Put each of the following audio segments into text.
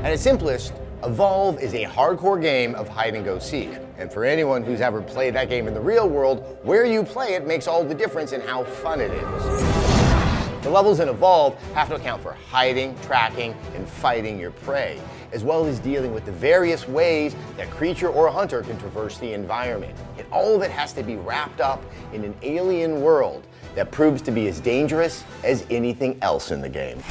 At its simplest, Evolve is a hardcore game of hide and go seek. And for anyone who's ever played that game in the real world, where you play it makes all the difference in how fun it is. The levels in Evolve have to account for hiding, tracking, and fighting your prey, as well as dealing with the various ways that creature or hunter can traverse the environment. And all of it has to be wrapped up in an alien world that proves to be as dangerous as anything else in the game.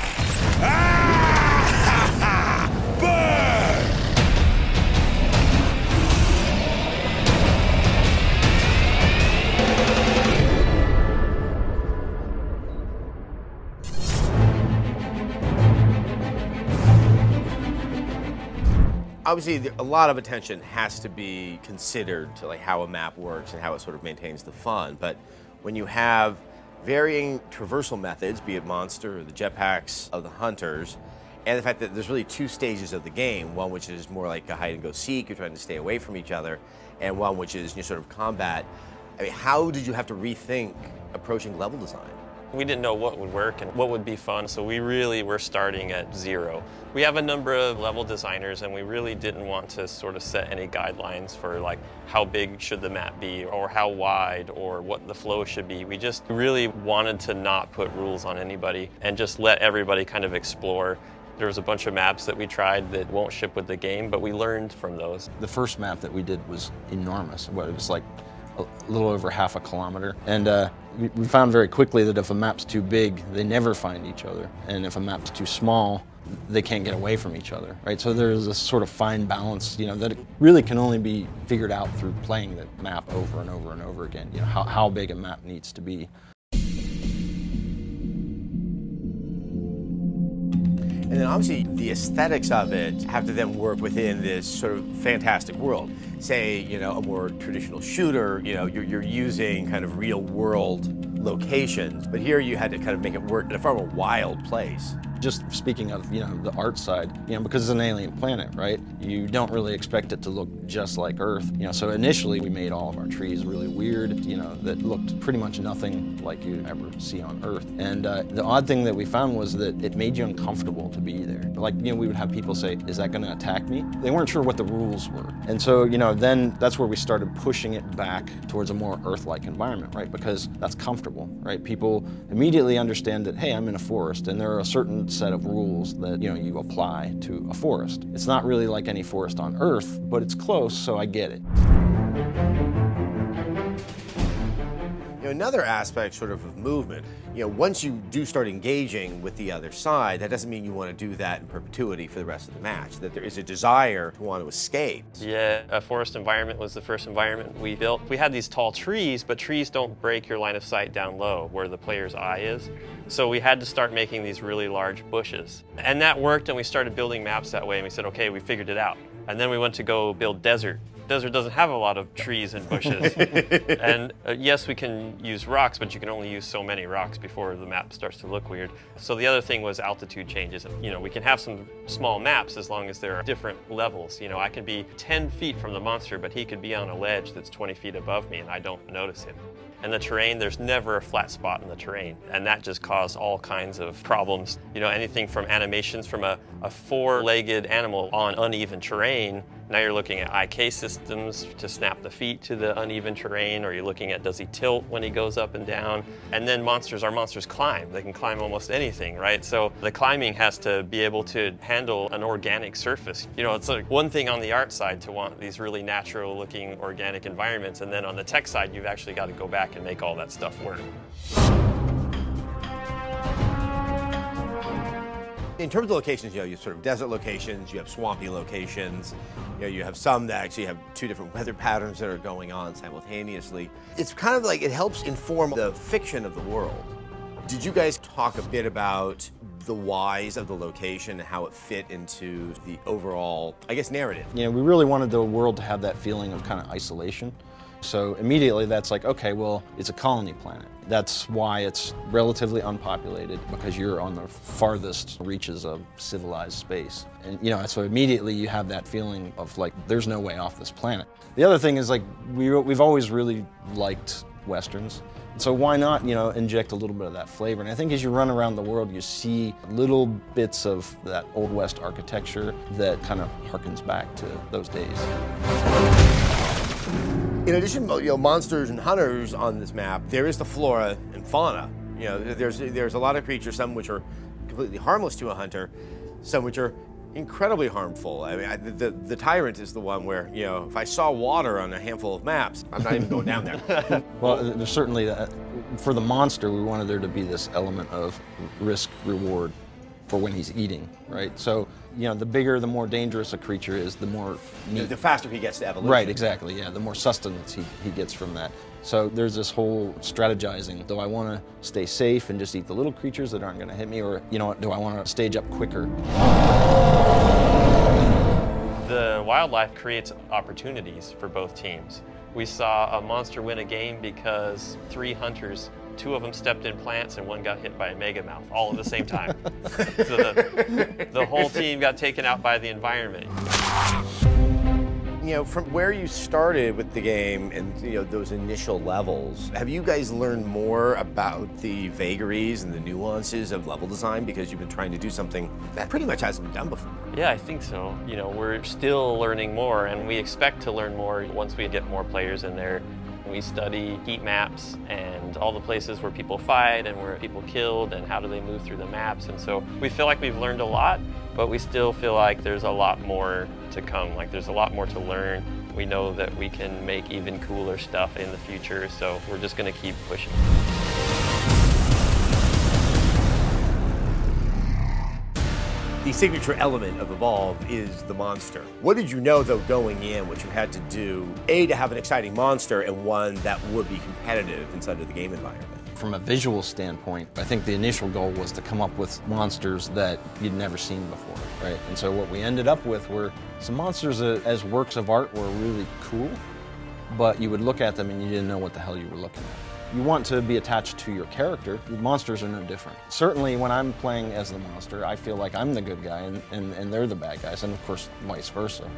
Obviously, a lot of attention has to be considered to like how a map works and how it sort of maintains the fun. But when you have varying traversal methods, be it monster or the jetpacks of the hunters, and the fact that there's really two stages of the game, one which is more like a hide and go seek, you're trying to stay away from each other, and one which is sort of combat. I mean, how did you have to rethink approaching level design? We didn't know what would work and what would be fun, so we really were starting at zero. We have a number of level designers, and we really didn't want to sort of set any guidelines for like how big should the map be or how wide or what the flow should be. We just really wanted to not put rules on anybody and just let everybody kind of explore. There was a bunch of maps that we tried that won't ship with the game, but we learned from those. The first map that we did was enormous. It was like a little over half a kilometer. And we found very quickly that if a map's too big, they never find each other. And if a map's too small, they can't get away from each other, right? So there's this sort of fine balance, you know, that it really can only be figured out through playing the map over and over and over again, you know, how big a map needs to be. And then obviously the aesthetics of it have to then work within this sort of fantastic world. Say, you know, a more traditional shooter, you know, you're using kind of real world locations, but here you had to kind of make it work in a far more wild place. Just speaking of, you know, the art side, you know, because it's an alien planet, right? You don't really expect it to look just like Earth. You know, so initially we made all of our trees really weird, you know, that looked pretty much nothing like you'd ever see on Earth. And the odd thing that we found was that it made you uncomfortable to be there. Like, you know, we would have people say, is that gonna attack me? They weren't sure what the rules were. And so, you know, then that's where we started pushing it back towards a more Earth-like environment, right? Because that's comfortable, right? People immediately understand that, hey, I'm in a forest, and there are a certain set of rules that, you know, you apply to a forest. It's not really like any forest on Earth, but it's close, so I get it. You know, another aspect sort of movement, you know, once you do start engaging with the other side, that doesn't mean you want to do that in perpetuity for the rest of the match, that there is a desire to want to escape. Yeah, a forest environment was the first environment we built. We had these tall trees, but trees don't break your line of sight down low where the player's eye is. So we had to start making these really large bushes. And that worked, and we started building maps that way, and we said, okay, we figured it out. And then we went to go build desert. Desert doesn't have a lot of trees and bushes. And yes, we can use rocks, but you can only use so many rocks before the map starts to look weird. So the other thing was altitude changes. You know, we can have some small maps as long as there are different levels. You know, I can be 10 feet from the monster, but he could be on a ledge that's 20 feet above me and I don't notice him. And the terrain, there's never a flat spot in the terrain. And that just caused all kinds of problems. You know, anything from animations from a four-legged animal on uneven terrain. Now you're looking at IK systems to snap the feet to the uneven terrain, or you're looking at does he tilt when he goes up and down. And then our monsters climb. They can climb almost anything, right? So the climbing has to be able to handle an organic surface. You know, it's like one thing on the art side to want these really natural looking organic environments, and then on the tech side, you've actually got to go back and make all that stuff work. In terms of locations, you know, you have sort of desert locations, you have swampy locations, you know, you have some that actually have two different weather patterns that are going on simultaneously. It's kind of like it helps inform the fiction of the world. Did you guys talk a bit about the whys of the location and how it fit into the overall, I guess, narrative? You know, we really wanted the world to have that feeling of kind of isolation. So immediately that's like, okay, well, it's a colony planet. That's why it's relatively unpopulated, because you're on the farthest reaches of civilized space. And you know, so immediately you have that feeling of like, there's no way off this planet. The other thing is like, we've always really liked Westerns. So why not, you know, inject a little bit of that flavor? And I think as you run around the world, you see little bits of that Old West architecture that kind of harkens back to those days. In addition, you know, monsters and hunters on this map, there is the flora and fauna. You know, there's a lot of creatures, some which are completely harmless to a hunter, some which are incredibly harmful. I mean, the tyrant is the one where, you know, if I saw water on a handful of maps, I'm not even going down there. Well, there's certainly, for the monster, we wanted there to be this element of risk-reward for when he's eating, right? So, you know, the bigger, the more dangerous a creature is, the more meat. The faster he gets to evolution. Right, exactly, yeah, the more sustenance he gets from that. So there's this whole strategizing. Do I want to stay safe and just eat the little creatures that aren't going to hit me, or, you know what, do I want to stage up quicker? The wildlife creates opportunities for both teams. We saw a monster win a game because 3 hunters, 2 of them stepped in plants and 1 got hit by a megamouth all at the same time. So the whole team got taken out by the environment. You know, from where you started with the game and, you know, those initial levels, have you guys learned more about the vagaries and the nuances of level design because you've been trying to do something that pretty much hasn't been done before? Yeah, I think so. You know, we're still learning more, and we expect to learn more once we get more players in there. We study heat maps and all the places where people fight and where people killed and how do they move through the maps. And so we feel like we've learned a lot, but we still feel like there's a lot more to come. Like there's a lot more to learn. We know that we can make even cooler stuff in the future, so we're just going to keep pushing. The signature element of Evolve is the monster. What did you know, though, going in, what you had to do, A, to have an exciting monster and one that would be competitive inside of the game environment? From a visual standpoint, I think the initial goal was to come up with monsters that you'd never seen before, right? And so what we ended up with were some monsters that, as works of art, were really cool, but you would look at them and you didn't know what the hell you were looking at. You want to be attached to your character. The monsters are no different. Certainly when I'm playing as the monster, I feel like I'm the good guy and they're the bad guys, and of course vice versa.